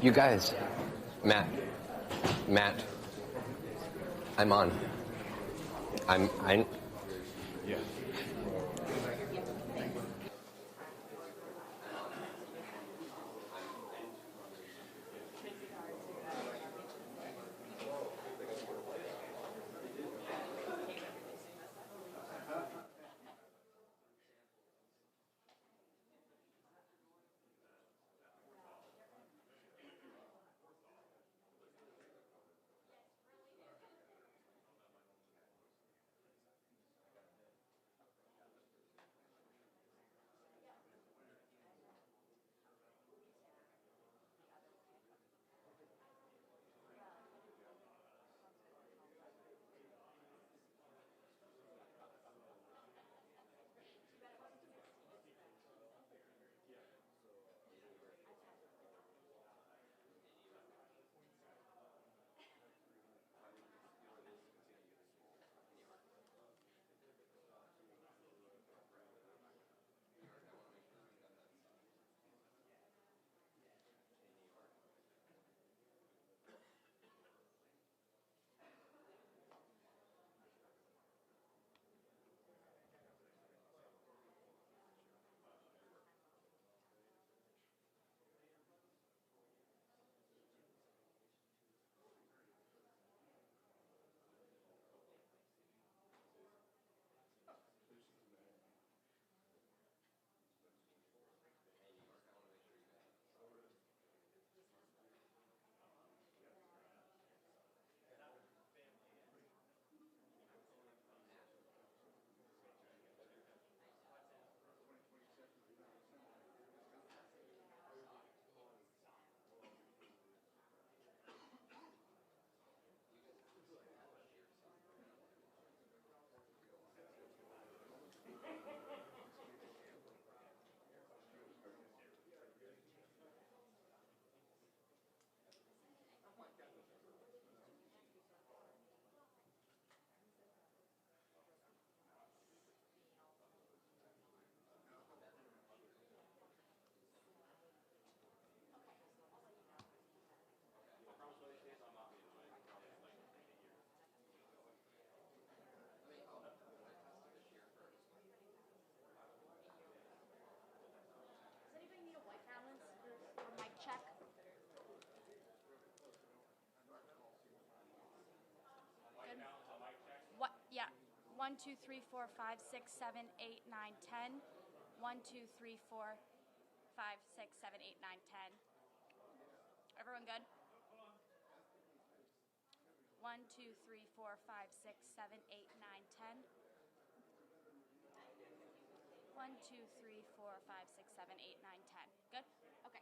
You guys, Matt, I'm on. I. Yeah. Does anybody need a white balance for mic check? Good. What? Yeah. 1, 2, 3, 4, 5, 6, 7, 8, 9, 10. 1, 2, 3, 4, 5, 6, 7, 8, 9, 10. Everyone good? 1, 2, 3, 4, 5, 6, 7, 8, 9, 10. 1, 2, 3, 4, 5, 6, 7, 8, 9, 10. Good? Okay.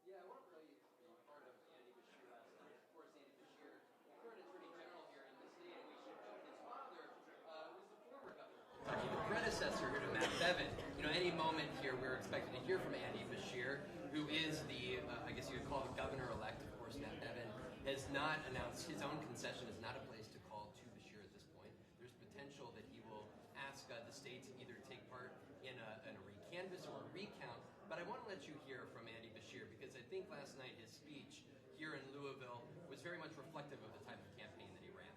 Yeah, I want to really be part of Andy Beshear last night. Of course, Andy Beshear, current Attorney General here in the state, and we should note his father was the former governor of Kentucky, the predecessor here to Matt Bevin. You know, any moment here we're expected to hear from Andy Beshear, who is the, I guess you would call the governor-elect. Of course, Matt Bevin has not announced his own concession is not a place to call to Beshear at this point. There's potential that he will ask the state to either take part in a recanvass or a recount. But I want to let you hear from Andy Beshear because I think last night his speech here in Louisville was very much reflective of the type of campaign that he ran.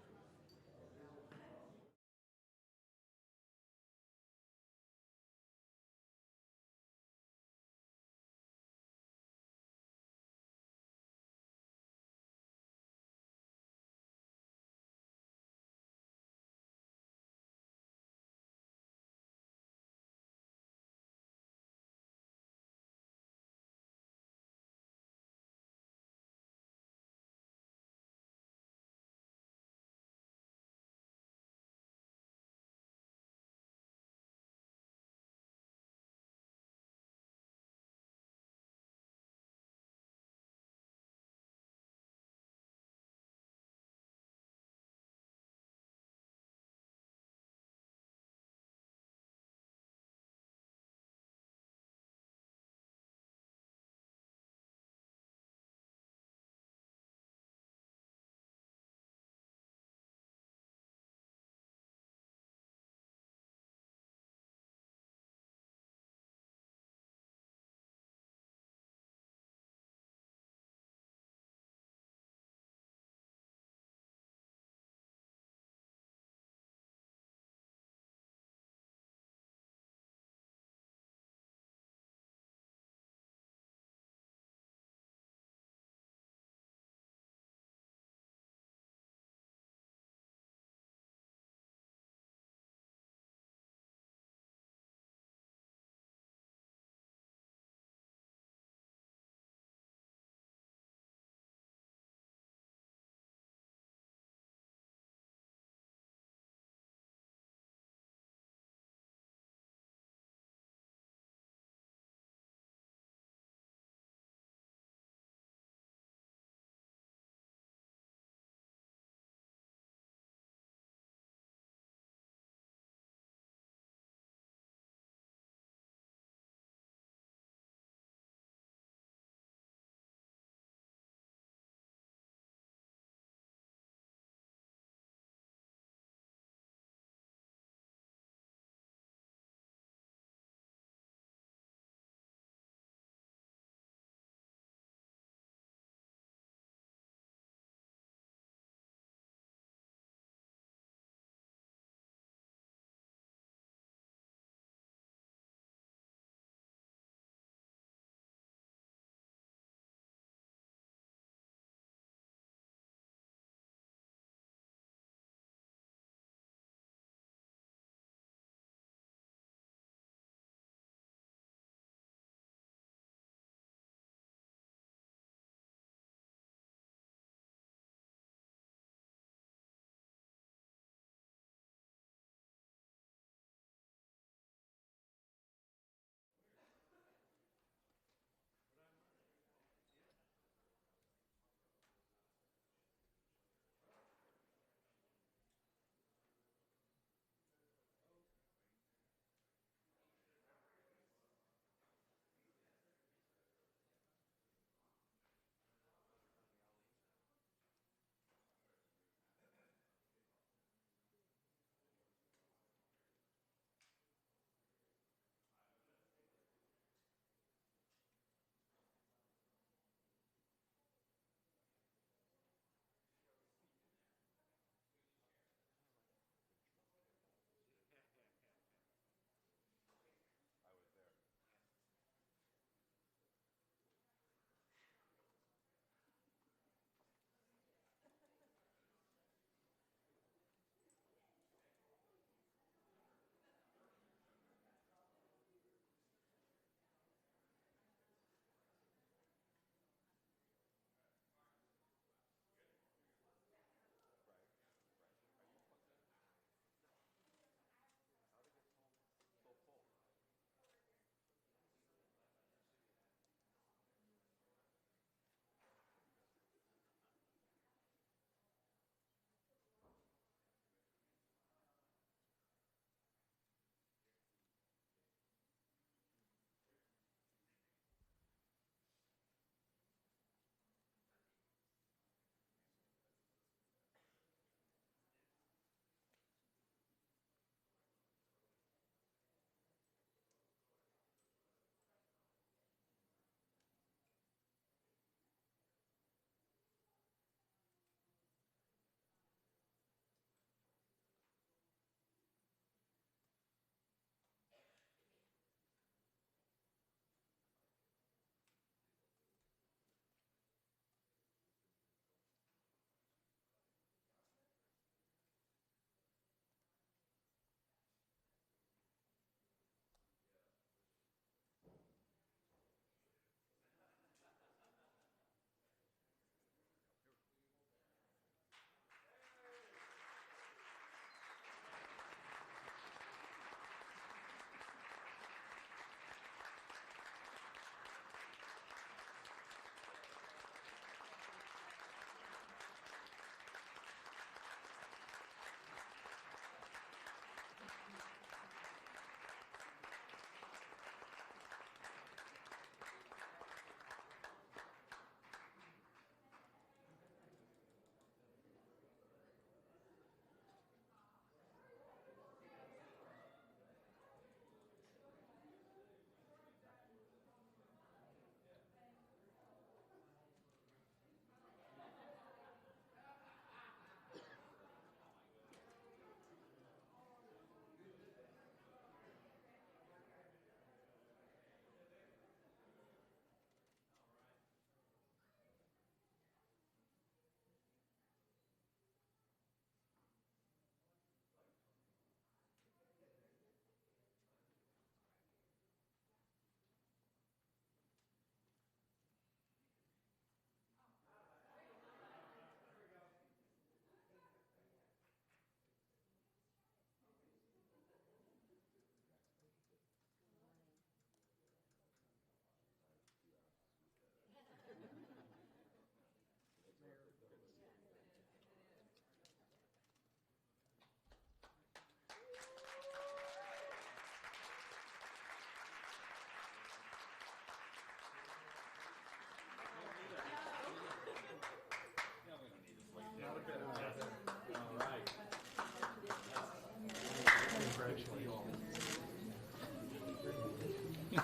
Oh,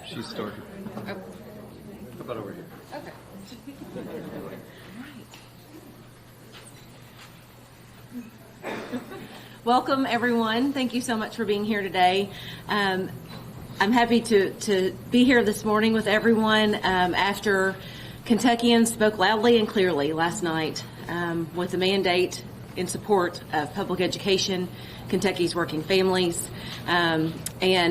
she's started. How about over here? Okay. Welcome, everyone. Thank you so much for being here today. I'm happy to be here this morning with everyone after Kentuckians spoke loudly and clearly last night with the mandate in support of public education, Kentucky's working families, and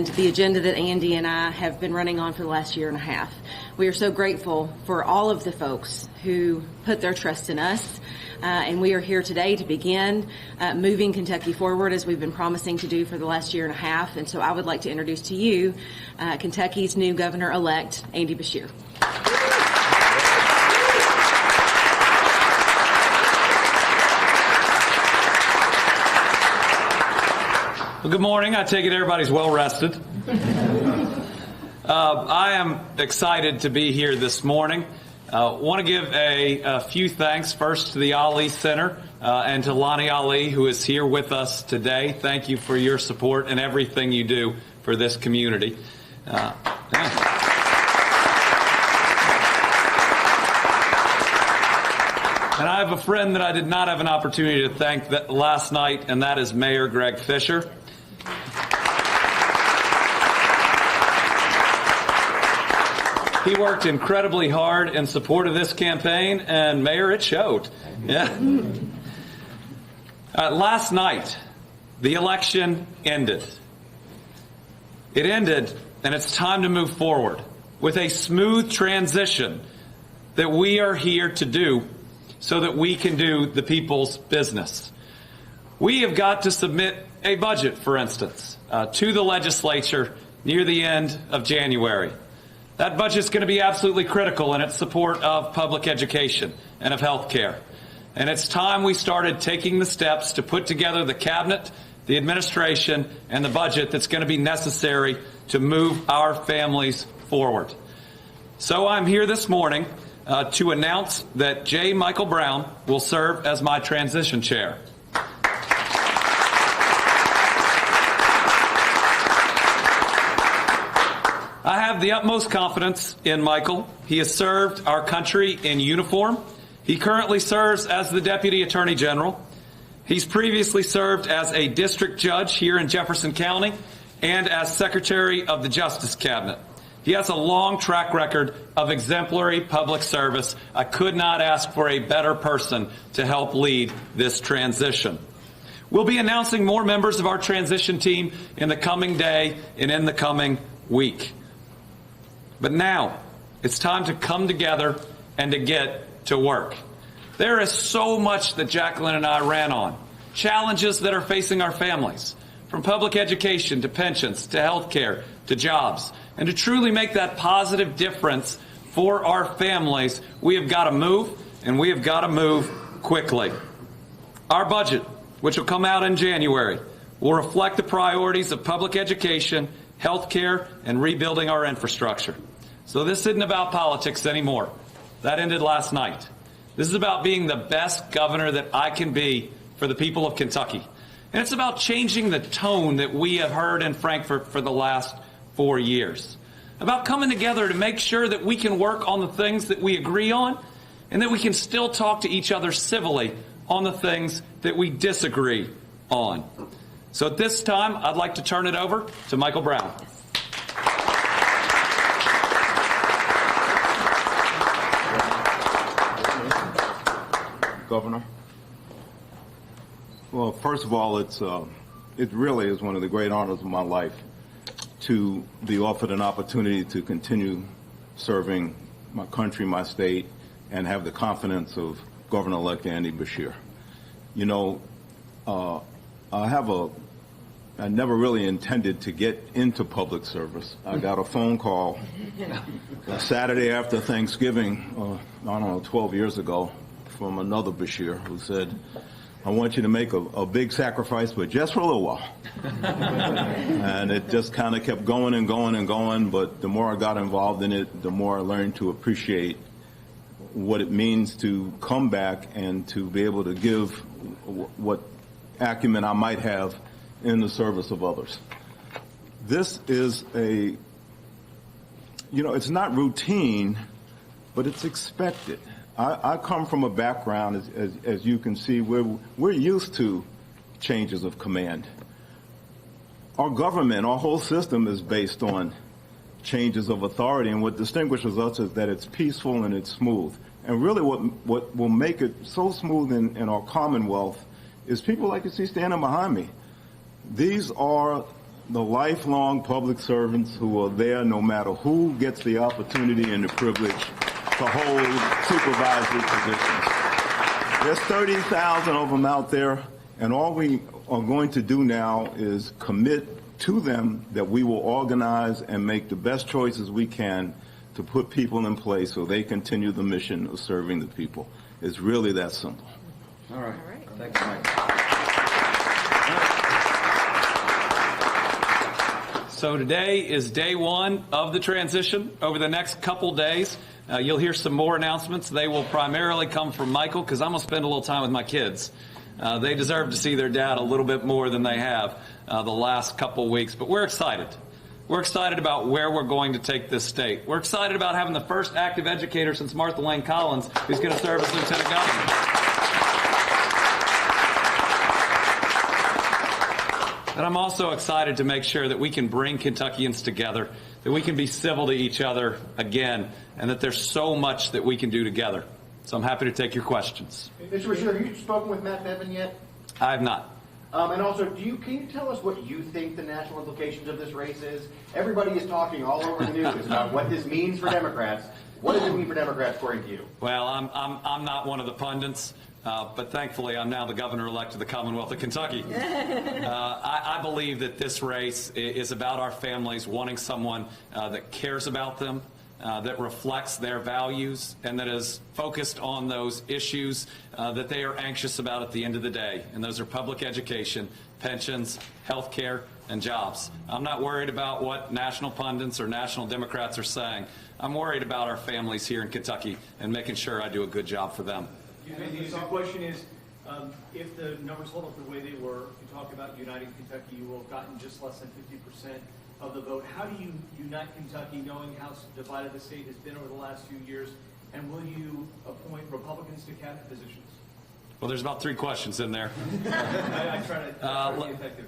the agenda that Andy and I have been running on for the last year and a half. We are so grateful for all of the folks who put their trust in us, and we are here today to begin moving Kentucky forward as we've been promising to do for the last year and a half. And so I would like to introduce to you Kentucky's new governor-elect, Andy Beshear. Well, good morning. I take it everybody's well rested. I am excited to be here this morning. Want to give a few thanks first to the Ali Center and to Lonnie Ali, who is here with us today. Thank you for your support and everything you do for this community. And I have a friend that I did not have an opportunity to thank last night, and that is Mayor Greg Fisher. He worked incredibly hard in support of this campaign, and Mayor, it showed. Yeah. Last night, the election ended. It ended, and it's time to move forward with a smooth transition that we are here to do so that we can do the people's business. We have got to submit a budget, for instance, to the legislature near the end of January. That budget is going to be absolutely critical in its support of public education and of health care. And it's time we started taking the steps to put together the cabinet, the administration, and the budget that's going to be necessary to move our families forward. So I'm here this morning to announce that J. Michael Brown will serve as my transition chair. I have the utmost confidence in Michael. He has served our country in uniform. He currently serves as the Deputy Attorney General. He's previously served as a district judge here in Jefferson County and as Secretary of the Justice Cabinet. He has a long track record of exemplary public service. I could not ask for a better person to help lead this transition. We'll be announcing more members of our transition team in the coming day and in the coming week. But now, it's time to come together and to get to work. There is so much that Jacqueline and I ran on. Challenges that are facing our families, from public education to pensions to health care to jobs. And to truly make that positive difference for our families, we have got to move, and we have got to move quickly. Our budget, which will come out in January, will reflect the priorities of public education, health care, and rebuilding our infrastructure. So this isn't about politics anymore. That ended last night. This is about being the best governor that I can be for the people of Kentucky. And it's about changing the tone that we have heard in Frankfort for the last 4 years. About coming together to make sure that we can work on the things that we agree on and that we can still talk to each other civilly on the things that we disagree on. So at this time, I'd like to turn it over to Michael Brown. Governor. Well, first of all, it really is one of the great honors of my life to be offered an opportunity to continue serving my country, my state, and have the confidence of Governor-elect Andy Beshear. You know, I never really intended to get into public service. I got a phone call Saturday after Thanksgiving, I don't know, 12 years ago, from another Beshear who said, I want you to make a big sacrifice, but just for a little while. And it just kind of kept going and going and going, but the more I got involved in it, the more I learned to appreciate what it means to come back and to be able to give what acumen I might have in the service of others. This is it's not routine, but it's expected. I come from a background, as you can see, where we're used to changes of command. Our government, our whole system is based on changes of authority, and what distinguishes us is that it's peaceful and it's smooth. And really what will make it so smooth in our Commonwealth is people like you see standing behind me. These are the lifelong public servants who are there no matter who gets the opportunity and the privilege to hold supervisory positions. There's 30,000 of them out there, and all we are going to do now is commit to them that we will organize and make the best choices we can to put people in place so they continue the mission of serving the people. It's really that simple. All right. Thanks, Mike. So today is day one of the transition. Over the next couple days, you'll hear some more announcements. They will primarily come from Michael, because I'm going to spend a little time with my kids. They deserve to see their dad a little bit more than they have the last couple weeks. But we're excited. We're excited about where we're going to take this state. We're excited about having the first active educator since Martha Lane Collins, who's going to serve as Lieutenant Governor. And I'm also excited to make sure that we can bring Kentuckians together, that we can be civil to each other again, and that there's so much that we can do together. So I'm happy to take your questions. Mr. Beshear, have you spoken with Matt Bevin yet? I have not. And also, can you tell us what you think the national implications of this race is? Everybody is talking all over the news about what this means for Democrats. What does it mean for Democrats, according to you? Well, I'm not one of the pundits, but thankfully I'm now the governor-elect of the Commonwealth of Kentucky. I believe that this race is about our families wanting someone that cares about them, that reflects their values, and that is focused on those issues that they are anxious about at the end of the day. And those are public education, pensions, health care, and jobs. I'm not worried about what national pundits or national Democrats are saying. I'm worried about our families here in Kentucky and making sure I do a good job for them. The question is, if the numbers hold up the way they were, you talk about uniting Kentucky, you will have gotten just less than 50% of the vote. How do you unite Kentucky, knowing how divided the state has been over the last few years, and will you appoint Republicans to cabinet positions? Well, there's about 3 questions in there. I try to be effective.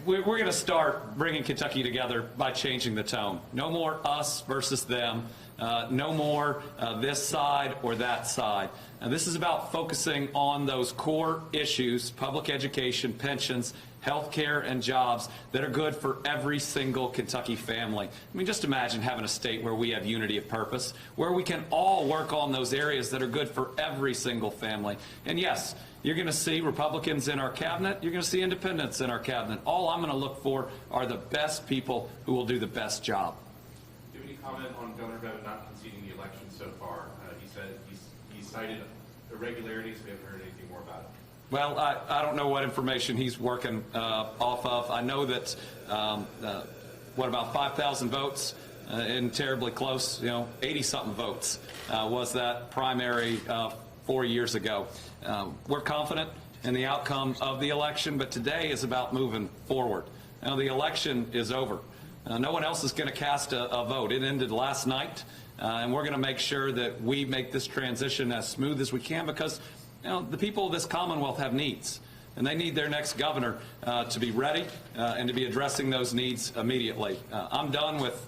We're going to start bringing Kentucky together by changing the tone. No more us versus them. No more this side or that side. Now, this is about focusing on those core issues, public education, pensions, health care, and jobs that are good for every single Kentucky family. I mean, just imagine having a state where we have unity of purpose, where we can all work on those areas that are good for every single family. And yes, you're going to see Republicans in our cabinet. You're going to see independents in our cabinet. All I'm going to look for are the best people who will do the best job. Do you have any comment on Governor Bevin not conceding the election so far? He said he cited irregularities. We haven't heard anything more about it. Well, I don't know what information he's working off of. I know that, about 5,000 votes and terribly close, 80-something votes was that primary 4 years ago. We're confident in the outcome of the election, but today is about moving forward. Now, the election is over. No one else is going to cast a vote. It ended last night, and we're going to make sure that we make this transition as smooth as we can, because the people of this Commonwealth have needs, and they need their next governor to be ready and to be addressing those needs immediately. I'm done with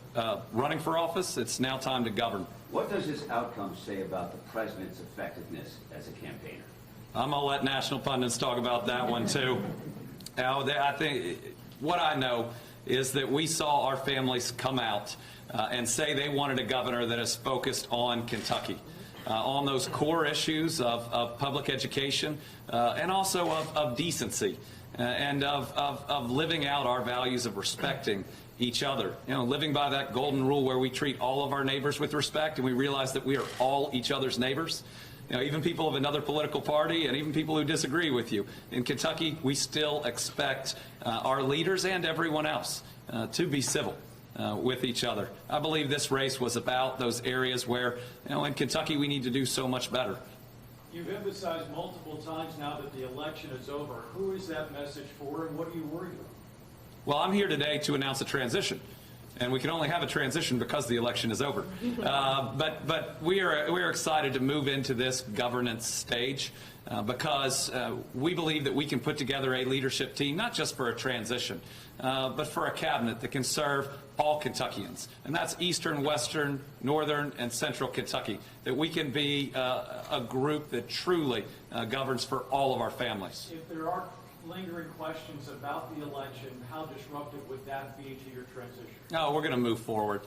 running for office. It's now time to govern. What does this outcome say about the president's effectiveness as a campaigner? I'm going to let national pundits talk about that one, too. I think what I know is that we saw our families come out and say they wanted a governor that is focused on Kentucky. On those core issues of public education and also of decency and of living out our values of respecting each other. Living by that golden rule where we treat all of our neighbors with respect, and we realize that we are all each other's neighbors. Even people of another political party and even people who disagree with you. In Kentucky, we still expect our leaders and everyone else to be civil. with each other. I believe this race was about those areas where, in Kentucky we need to do so much better. You've emphasized multiple times now that the election is over. Who is that message for, and what are you worried about? Well, I'm here today to announce a transition. And we can only have a transition because the election is over. But we are excited to move into this governance stage because we believe that we can put together a leadership team, not just for a transition, but for a cabinet that can serve all Kentuckians. And that's eastern, western, northern, and central Kentucky. That we can be a group that truly governs for all of our families. If there are lingering questions about the election, how disruptive would that be to your transition? No, we're going to move forward.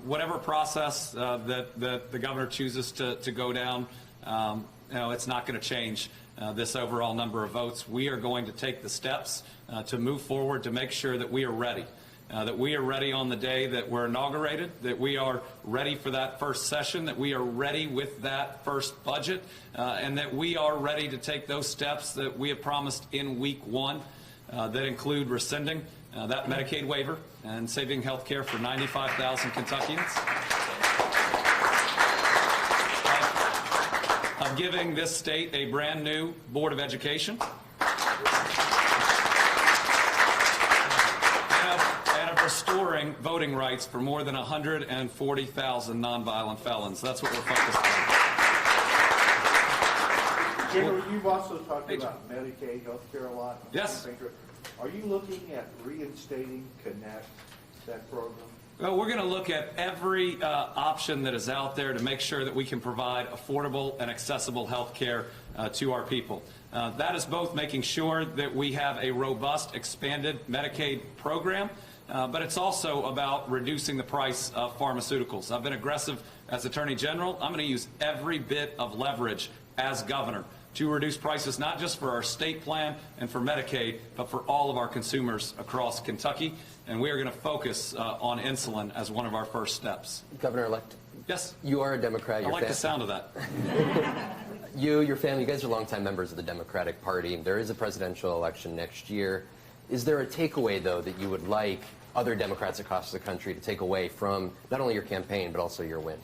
Whatever process that the governor chooses to go down, it's not going to change this overall number of votes. We are going to take the steps to move forward to make sure that we are ready. That we are ready on the day that we're inaugurated, that we are ready for that first session, that we are ready with that first budget, and that we are ready to take those steps that we have promised in week one that include rescinding that Medicaid waiver and saving health care for 95,000 Kentuckians. Of giving this state a brand new Board of Education. Restoring voting rights for more than 140,000 nonviolent felons. That's what we're focused on. General, you've also talked about Medicaid, health care a lot. Yes. Are you looking at reinstating Connect, that program? Well, we're going to look at every option that is out there to make sure that we can provide affordable and accessible health care to our people. That is both making sure that we have a robust, expanded Medicaid program, but it's also about reducing the price of pharmaceuticals. I've been aggressive as Attorney General. I'm going to use every bit of leverage as governor to reduce prices, not just for our state plan and for Medicaid, but for all of our consumers across Kentucky. And we are going to focus on insulin as one of our first steps. Governor-elect. Yes. You are a Democrat. I like the sound of that. You, your family, you guys are longtime members of the Democratic Party. There is a presidential election next year. Is there a takeaway, though, that you would like other Democrats across the country to take away from not only your campaign, but also your win?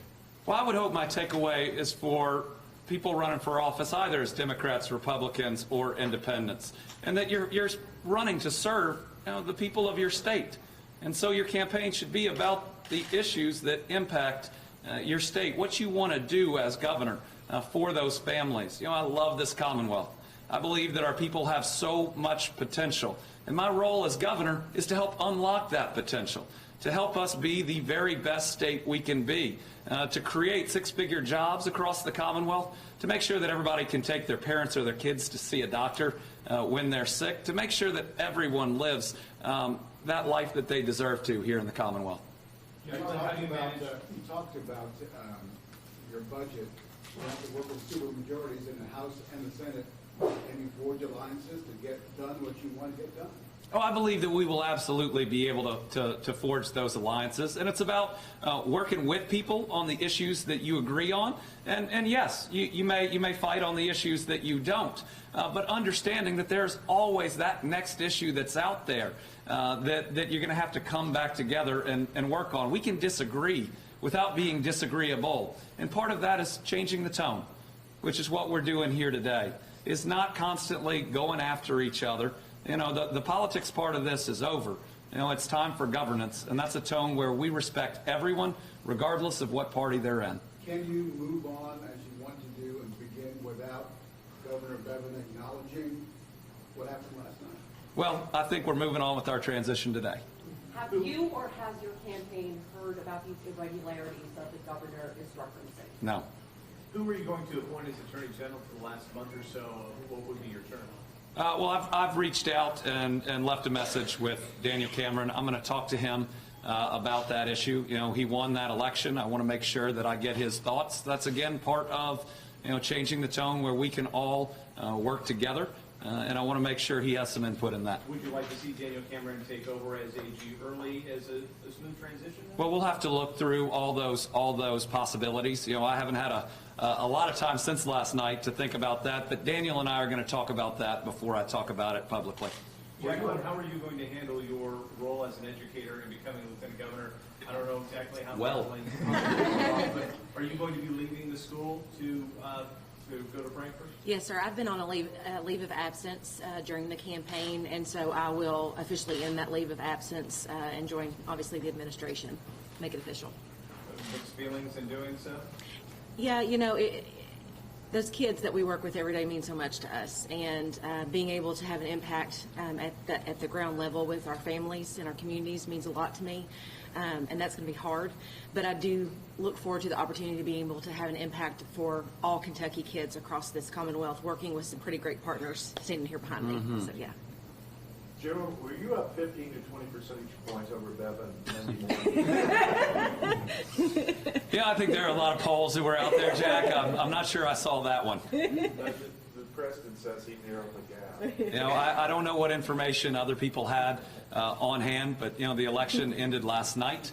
Well, I would hope my takeaway is for people running for office, either as Democrats, Republicans, or independents, and that you're running to serve the people of your state. And so your campaign should be about the issues that impact your state, what you want to do as governor for those families. I love this Commonwealth. I believe that our people have so much potential. And my role as governor is to help unlock that potential, to help us be the very best state we can be, to create six-figure jobs across the Commonwealth, to make sure that everybody can take their parents or their kids to see a doctor when they're sick, to make sure that everyone lives that life that they deserve to here in the Commonwealth. You talked about your budget. You have to work with supermajorities in the House and the Senate. Can you forge alliances to get done what you want to get done? Oh, I believe that we will absolutely be able to forge those alliances. And it's about working with people on the issues that you agree on. And yes, you may fight on the issues that you don't. But understanding that there's always that next issue that's out there that you're going to have to come back together and work on. We can disagree without being disagreeable. And part of that is changing the tone, which is what we're doing here today, is not constantly going after each other. The politics part of this is over. It's time for governance, and that's a tone where we respect everyone, regardless of what party they're in. Can you move on as you want to do and begin without Governor Bevin acknowledging what happened last night? Well, I think we're moving on with our transition today. Have you or has your campaign heard about these irregularities that the governor is referencing? No. Who were you going to appoint as Attorney General for the last month or so? What would be your term? Well, I've reached out and left a message with Daniel Cameron. I'm going to talk to him about that issue. He won that election. I want to make sure that I get his thoughts. That's, again, part of changing the tone where we can all work together. And I want to make sure he has some input in that. Would you like to see Daniel Cameron take over as AG early as a smooth transition? Well, we'll have to look through all those possibilities. I haven't had a lot of time since last night to think about that, but Daniel and I are going to talk about that before I talk about it publicly. Jacqueline, how are you going to handle your role as an educator in becoming lieutenant governor? I don't know exactly how. Well. But are you going to be leaving the school to go to Frankfurt? Yes, sir. I've been on a leave of absence during the campaign, and so I will officially end that leave of absence and join, obviously, the administration, make it official. Mixed feelings in doing so? Yeah, those kids that we work with every day mean so much to us, and being able to have an impact at the ground level with our families and our communities means a lot to me, and that's going to be hard. But I do look forward to the opportunity to be able to have an impact for all Kentucky kids across this Commonwealth, working with some pretty great partners standing here behind me. So, yeah. Joe, were you up 15 to 20 percentage points over Bevan Monday morning? Yeah, I think there are a lot of polls that were out there, Jack. I'm not sure I saw that one. The president says he narrowed the gap. I don't know what information other people had on hand, but, the election ended last night.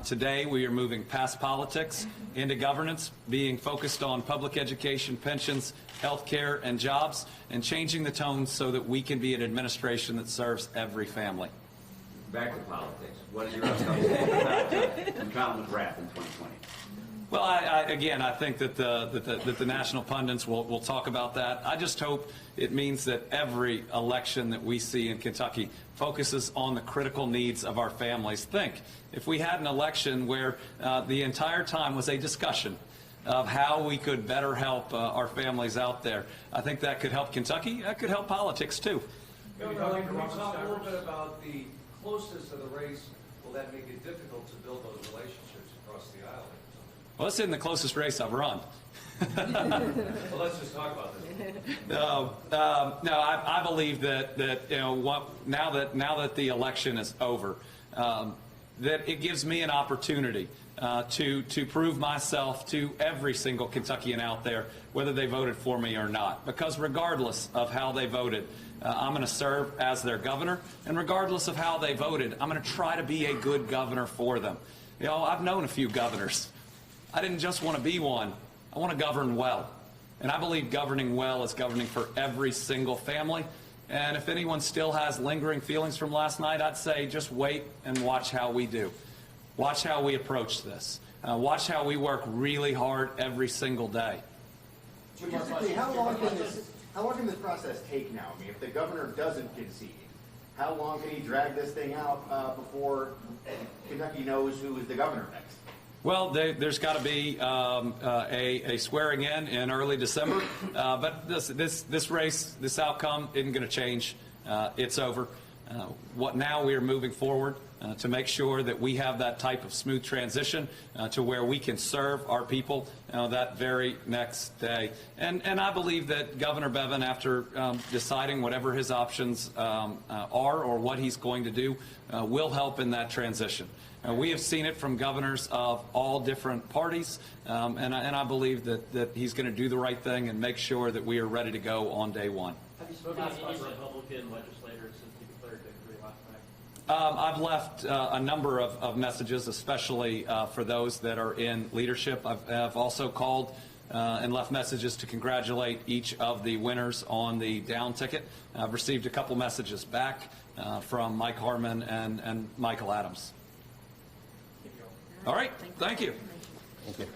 Today, we are moving past politics into governance, being focused on public education, pensions, health care, and jobs, and changing the tone so that we can be an administration that serves every family. Back to politics. What is your outcome about Donald McGrath in 2020? Well, I think that the national pundits will talk about that. I just hope it means that every election that we see in Kentucky focuses on the critical needs of our families. Think, if we had an election where the entire time was a discussion of how we could better help our families out there, I think that could help Kentucky. That could help politics, too. Can we talk a little bit about the closeness of the race? Will that make it difficult to build those relationships across the aisle? Well, it's in the closest race I've run. Well, let's just talk about this. No, I believe that now that the election is over, that it gives me an opportunity to prove myself to every single Kentuckian out there, whether they voted for me or not. Because regardless of how they voted, I'm going to serve as their governor, and regardless of how they voted, I'm going to try to be a good governor for them. I've known a few governors. I didn't just want to be one. I want to govern well. And I believe governing well is governing for every single family. And if anyone still has lingering feelings from last night, I'd say just wait and watch how we do. Watch how we approach this. Watch how we work really hard every single day. Logistically, how long can this process take now? I mean, if the governor doesn't concede, how long can he drag this thing out before Kentucky knows who is the governor next? Well, there's got to be a swearing in early December, but this race, this outcome isn't going to change. It's over. Now we are moving forward to make sure that we have that type of smooth transition to where we can serve our people that very next day. And I believe that Governor Bevan, after deciding whatever his options are or what he's going to do, will help in that transition. We have seen it from governors of all different parties, and I believe that he's going to do the right thing and make sure that we are ready to go on day one. Have you spoken to any Republican legislators since you declared victory last night? I've left a number of messages, especially for those that are in leadership. I've also called and left messages to congratulate each of the winners on the down ticket. I've received a couple messages back from Mike Harmon and Michael Adams. All right. Thank you. Thank you.